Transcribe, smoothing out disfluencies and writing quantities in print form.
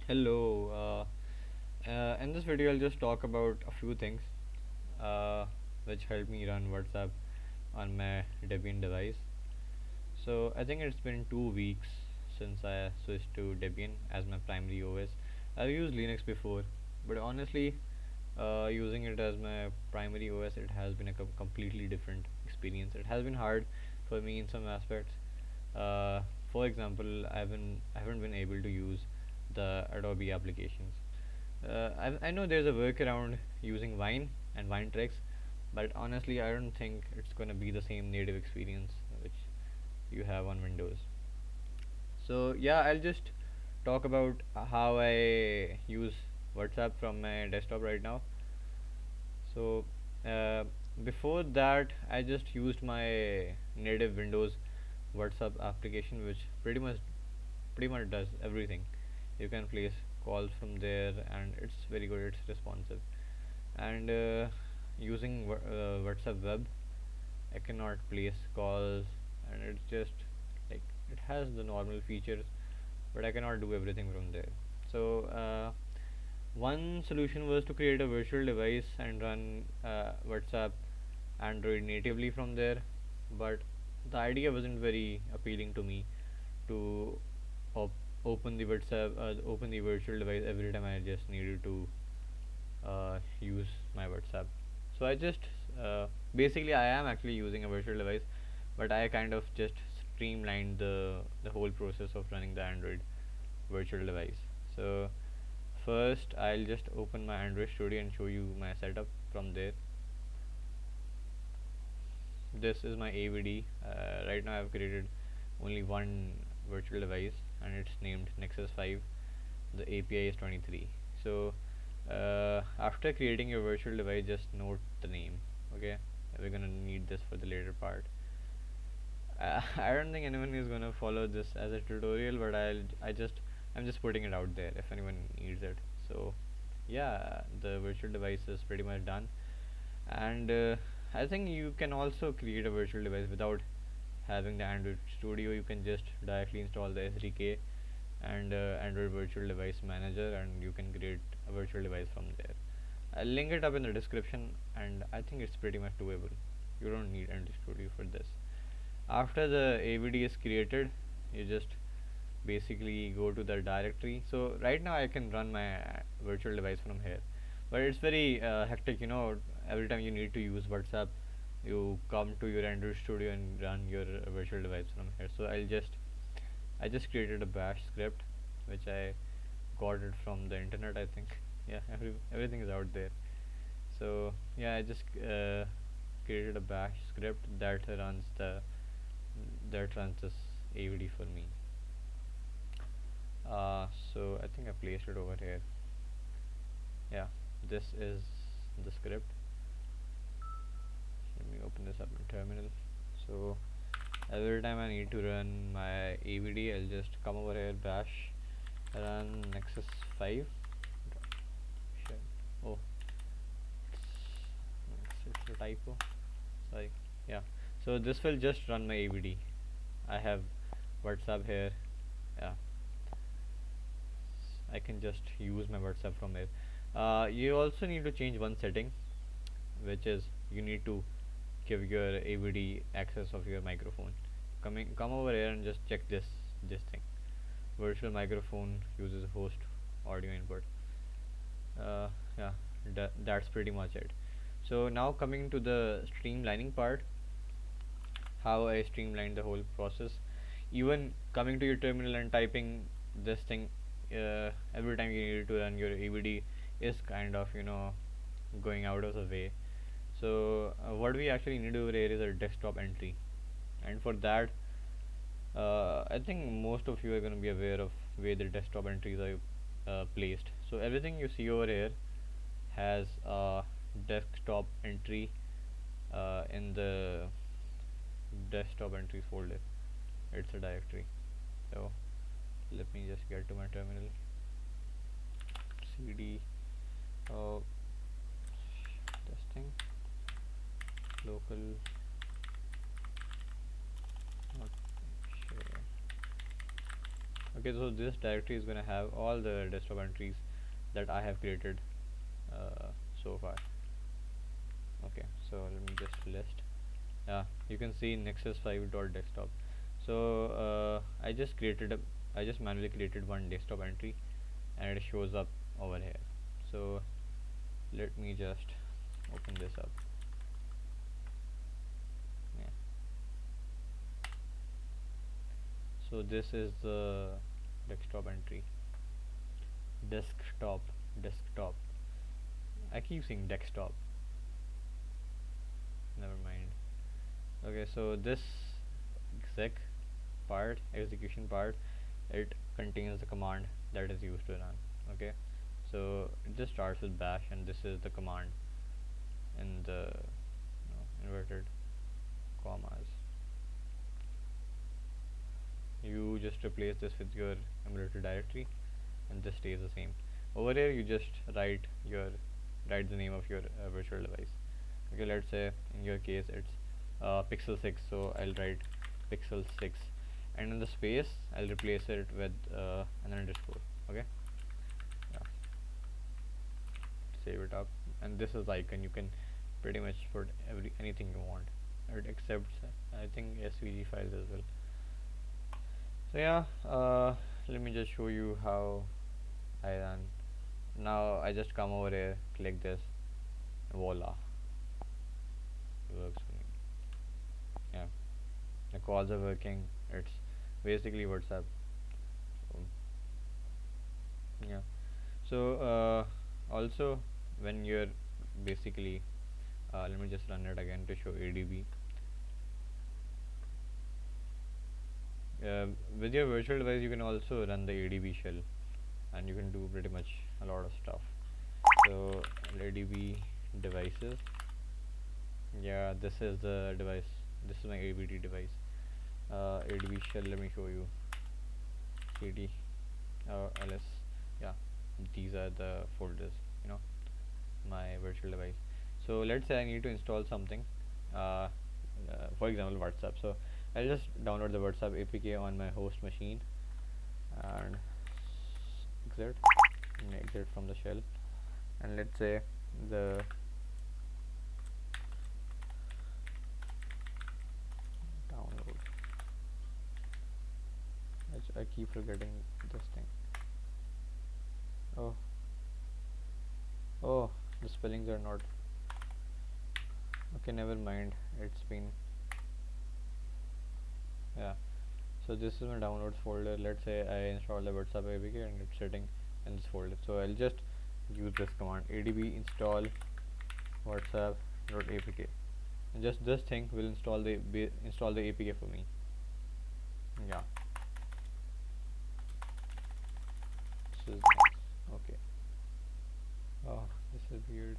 Hello. In this video, I'll just talk about a few things uh, which help me run WhatsApp on my Debian device. So I think it's been 2 weeks since I switched to Debian as my primary OS. I've used Linux before, but honestly, using it as my primary OS, it has been a completely different experience. It has been hard for me in some aspects. Uh, for example, I haven't been able to use the Adobe applications. I know there's a workaround using Wine and Wine tricks, but honestly, I don't think it's gonna be the same native experience which you have on Windows. So yeah, I'll just talk about how I use WhatsApp from my desktop right now. So uh, before that, I just used my native Windows WhatsApp application, which pretty much does everything. You can place calls from there, and it's very good. It's responsive. And using WhatsApp web, I cannot place calls, and it's just like it has the normal features, but I cannot do everything from there. So one solution was to create a virtual device and run WhatsApp Android natively from there, but the idea wasn't very appealing to me to op- open the virtual device every time I just needed to use my WhatsApp. So I just basically I am actually using a virtual device, but I kind of just streamlined the whole process of running the Android virtual device. So first I'll just open my Android Studio and show you my setup from there. This is my AVD. Right now I've created only one virtual device and it's named Nexus 5. The API is 23. So after creating your virtual device, just note the name. Okay, we're gonna need this for the later part. I don't think anyone is gonna follow this as a tutorial, but I'm just putting it out there if anyone needs it. So yeah, the virtual device is pretty much done, and I think you can also create a virtual device without having the Android Studio. You can just directly install the SDK and Android Virtual Device Manager, and you can create a virtual device from there. I'll link it up in the description, and I think it's pretty much doable. You don't need Android Studio for this. After the AVD is created, you just basically go to the directory. So right now I can run my virtual device from here, but it's very hectic. You know, every time you need to use WhatsApp, you come to your Android Studio and run your virtual device from here. So I just created a bash script, which I got it from the internet, I think. Yeah, everything is out there. So yeah, I just created a bash script that runs this AVD for me. So I think I placed it over here. Yeah, this is the script. Let me open this up in terminal. So every time I need to run my AVD, I'll just come over here, bash run nexus 5. Shit. Oh, it's a typo. Sorry. Yeah. So this will just run my AVD. I have WhatsApp here. Yeah. I can just use my WhatsApp from here. You also need to change one setting, which is you need to give your AVD access of your microphone. Come over here and just check this thing. Virtual microphone uses host audio input. Yeah, that's pretty much it. So now coming to the streamlining part, how I streamlined the whole process. Even coming to your terminal and typing this thing every time you need to run your AVD is kind of going out of the way. So what we actually need over here is a desktop entry, and for that I think most of you are going to be aware of where the desktop entries are placed. So everything you see over here has a desktop entry in the desktop entries folder. It's a directory. So let me just get to my terminal. cd this thing local, not sure. Okay, so this directory is gonna have all the desktop entries that I have created so far. Okay, so let me just list. Yeah, you can see nexus5.desktop. So I just manually created one desktop entry, and it shows up over here. So let me just open this up. Yeah. So this is the desktop entry. Desktop. I keep saying desktop. Never mind. Okay, so this execution part, it contains the command that is used to run. Okay, so it just starts with bash, and this is the command in the inverted commas. You just replace this with your emulator directory, and this stays the same. Over here, you just write the name of your virtual device. Okay, let's say in your case it's pixel 6, so I'll write pixel 6, and in the space I'll replace it with an underscore. Okay, yeah. Save it up, and this is icon. You can pretty much put anything you want. It accepts I think SVG files as well. So yeah, let me just show you how I run. Now I just come over here, click this, voila, it works for me. Yeah, the calls are working. It's basically WhatsApp. So, yeah. So also when you're basically let me just run it again to show ADB. With your virtual device, you can also run the ADB shell, and you can do pretty much a lot of stuff. So ADB devices. Yeah, this is the device. This is my ABD device. ADB shell. Let me show you. CD, ls. Yeah, these are the folders. My virtual device. So let's say I need to install something. For example, WhatsApp. So I'll just download the WhatsApp APK on my host machine and exit from the shell, and let's say the download. I keep forgetting this thing. Oh, the spellings are not okay. Never mind. It's been yeah. So this is my downloads folder. Let's say I install the WhatsApp APK and it's sitting in this folder. So I'll just use this command adb install whatsapp.apk, and just this thing will install the APK for me. Yeah, this is nice. Okay. Oh, this is weird.